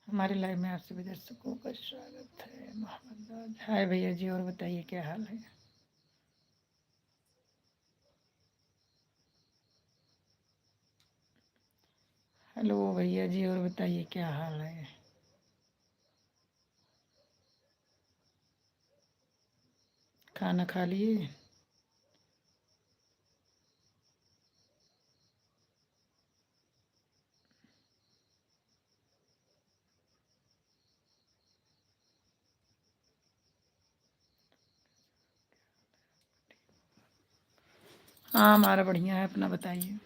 हमारे लाइव में आप सभी दर्शकों का स्वागत है। मोहम्मद राज, हाय भैया जी, और बताइए क्या हाल है। हेलो भैया जी, और बताइए क्या हाल है। खाना खा लिए? हाँ, हमारा बढ़िया है, अपना बताइए।